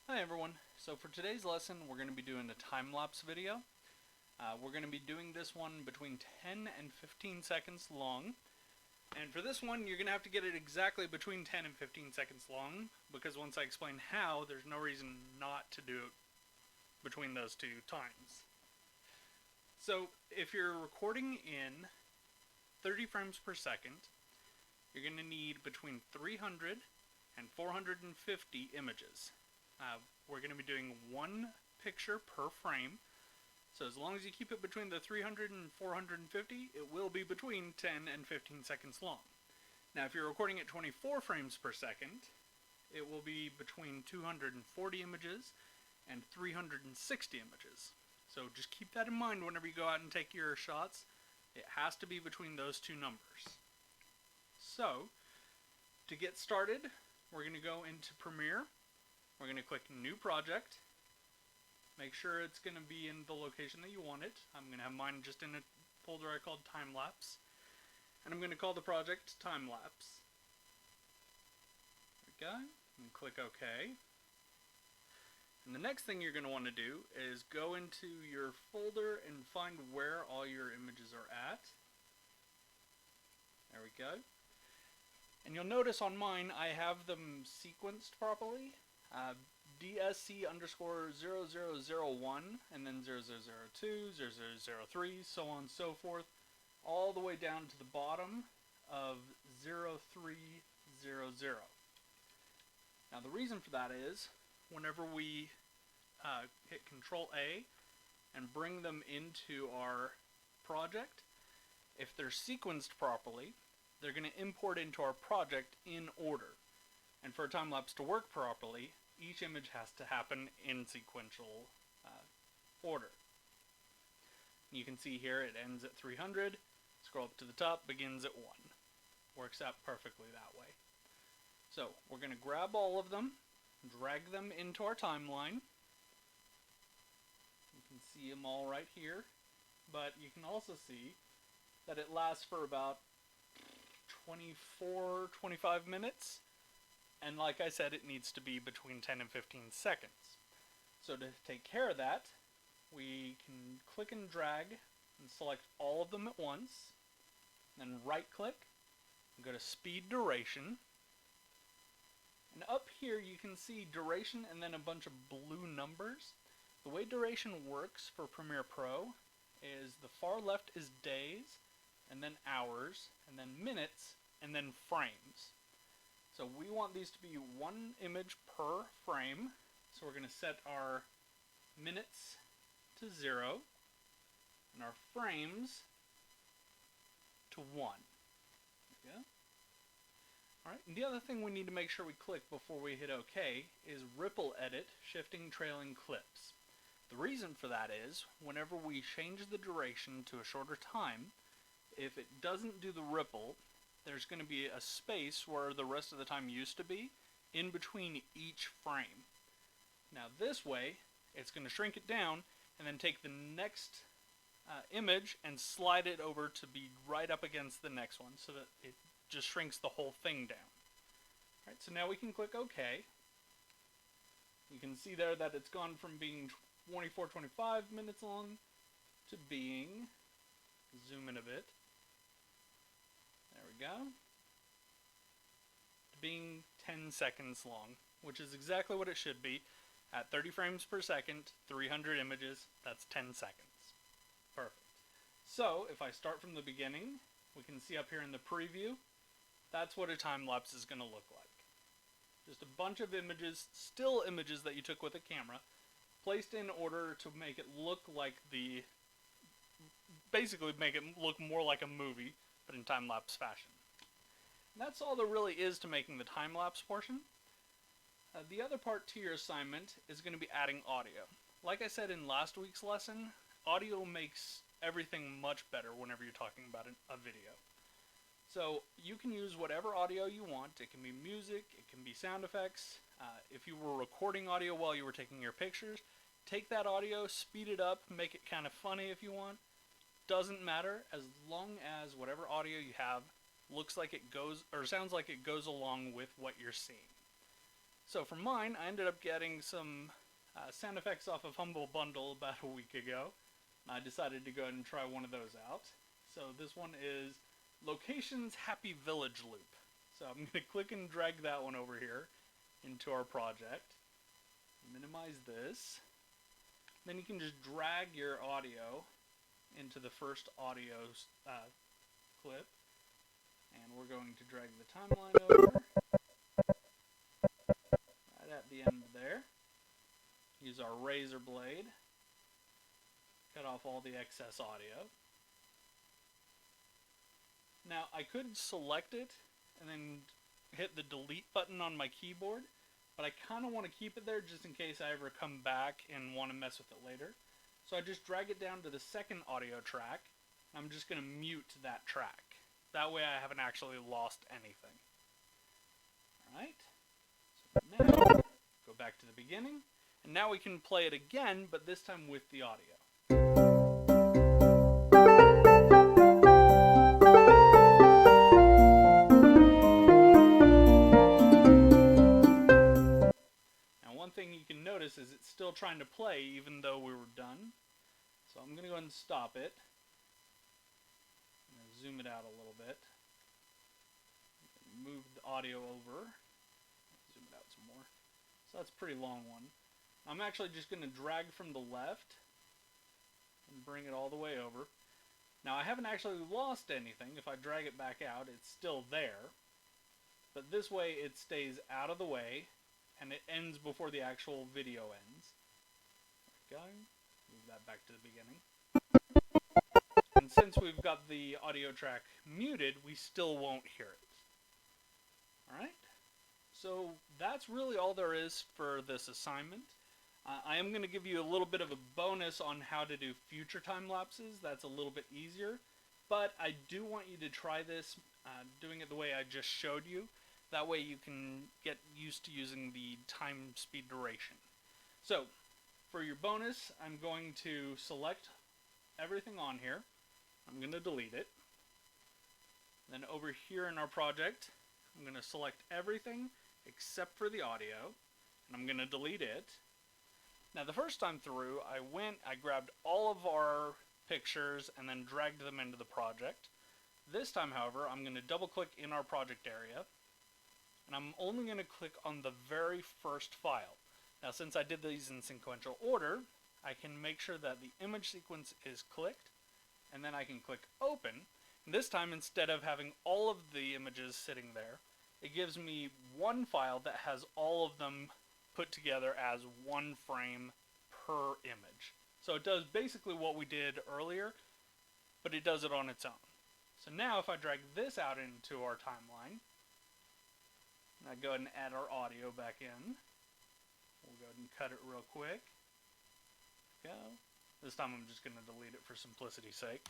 Hi everyone. So for today's lesson we're going to be doing a time-lapse video. We're going to be doing this one between 10 and 15 seconds long. And for this one you're going to have to get it exactly between 10 and 15 seconds long, because once I explain how, there's no reason not to do it between those two times. So if you're recording in 30 frames per second, you're going to need between 300 and 450 images. We're going to be doing one picture per frame, so as long as you keep it between the 300 and 450, it will be between 10 and 15 seconds long. Now if you're recording at 24 frames per second, it will be between 240 images and 360 images. So just keep that in mind whenever you go out and take your shots. It has to be between those two numbers. So to get started, we're going to go into Premiere. We're going to click New Project. Make sure it's going to be in the location that you want it. I'm going to have mine just in a folder I called Timelapse. And I'm going to call the project Timelapse. There we go. And click OK. And the next thing you're going to want to do is go into your folder and find where all your images are at. There we go. And you'll notice on mine I have them sequenced properly. DSC underscore 0001 and then 0002, 0003, so on and so forth, all the way down to the bottom of 0300. Now the reason for that is whenever we hit Control A and bring them into our project, if they're sequenced properly, they're going to import into our project in order. And for a time-lapse to work properly, each image has to happen in sequential order. You can see here it ends at 300, scroll up to the top, begins at 1. Works out perfectly that way. So we're going to grab all of them, drag them into our timeline. You can see them all right here, but you can also see that it lasts for about 24-25 minutes. And like I said, it needs to be between 10 and 15 seconds. So to take care of that, we can click and drag and select all of them at once. Then right click and go to Speed Duration. And up here you can see duration and then a bunch of blue numbers. The way duration works for Premiere Pro is the far left is days, and then hours, and then minutes, and then frames. So we want these to be one image per frame. So we're going to set our minutes to 0 and our frames to 1. There we go. Alright, and the other thing we need to make sure we click before we hit OK is Ripple Edit Shifting Trailing Clips. The reason for that is whenever we change the duration to a shorter time, if it doesn't do the ripple, there's going to be a space where the rest of the time used to be in between each frame. Now this way, it's going to shrink it down and then take the next image and slide it over to be right up against the next one so that it just shrinks the whole thing down. Alright, so now we can click OK. You can see there that it's gone from being 24-25 minutes long to being, zoom in a bit, there we go, to being 10 seconds long, which is exactly what it should be. At 30 frames per second, 300 images, that's 10 seconds. Perfect. So, if I start from the beginning, we can see up here in the preview, that's what a time-lapse is going to look like. Just a bunch of images, still images that you took with a camera, placed in order to make it look like basically make it look more like a movie, but in time-lapse fashion. And that's all there really is to making the time-lapse portion. The other part to your assignment is going to be adding audio. Like I said in last week's lesson, audio makes everything much better whenever you're talking about a video. So you can use whatever audio you want. It can be music, it can be sound effects. If you were recording audio while you were taking your pictures, take that audio, speed it up, make it kind of funny if you want. Doesn't matter, as long as whatever audio you have looks like it goes, or sounds like it goes along with what you're seeing. So for mine, I ended up getting some sound effects off of Humble Bundle about a week ago. I decided to go ahead and try one of those out. So this one is Locations Happy Village Loop. So I'm going to click and drag that one over here into our project. Minimize this. Then you can just drag your audio into the first audio clip. And we're going to drag the timeline over. Right at the end there. Use our razor blade. Cut off all the excess audio. Now I could select it and then hit the delete button on my keyboard, but I kind of want to keep it there just in case I ever come back and want to mess with it later. So I just drag it down to the second audio track. I'm just going to mute that track. That way I haven't actually lost anything. Alright, so now go back to the beginning, and now we can play it again, but this time with the audio. One thing you can notice is it's still trying to play even though we were done. So I'm going to go ahead and stop it. I'm going to zoom it out a little bit. Move the audio over. Zoom it out some more. So that's a pretty long one. I'm actually just going to drag from the left and bring it all the way over. Now I haven't actually lost anything. If I drag it back out, it's still there. But this way it stays out of the way. And it ends before the actual video ends. There we go. Move that back to the beginning. And since we've got the audio track muted, we still won't hear it. Alright? So that's really all there is for this assignment. I am going to give you a little bit of a bonus on how to do future time lapses. That's a little bit easier. But I do want you to try this, doing it the way I just showed you. That way you can get used to using the time speed duration. So, for your bonus, I'm going to select everything on here. I'm going to delete it. Then over here in our project, I'm going to select everything except for the audio. And I'm going to delete it. Now the first time through, I grabbed all of our pictures and then dragged them into the project. This time, however, I'm going to double click in our project area. And I'm only going to click on the very first file. Now since I did these in sequential order, I can make sure that the image sequence is clicked, and then I can click open. And this time, instead of having all of the images sitting there, it gives me one file that has all of them put together as one frame per image. So it does basically what we did earlier, but it does it on its own. So now if I drag this out into our timeline, and I go ahead and add our audio back in. We'll go ahead and cut it real quick. Go. This time I'm just going to delete it for simplicity's sake.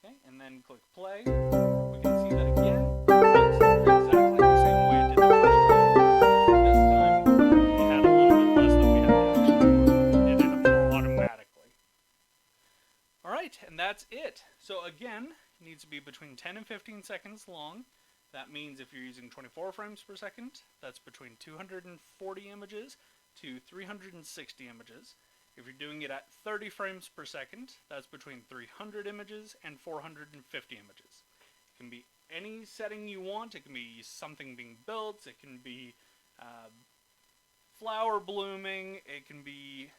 Okay, and then click play. We can see that again. It's exactly the same way it did the first time. This time it had a little bit less than we had to actually. It did it automatically. Alright, and that's it. So again, it needs to be between 10 and 15 seconds long. That means if you're using 24 frames per second, that's between 240 images to 360 images. If you're doing it at 30 frames per second, that's between 300 images and 450 images. It can be any setting you want. It can be something being built. It can be flower blooming. It can be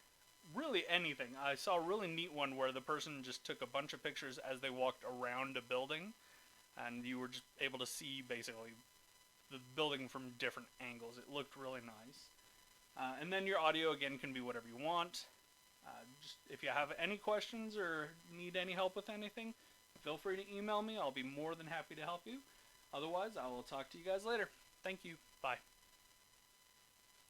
really anything. I saw a really neat one where the person just took a bunch of pictures as they walked around a building. And you were just able to see basically the building from different angles. It looked really nice. And then your audio again can be whatever you want. Just if you have any questions or need any help with anything, feel free to email me. I'll be more than happy to help you. Otherwise, I will talk to you guys later. Thank you. Bye.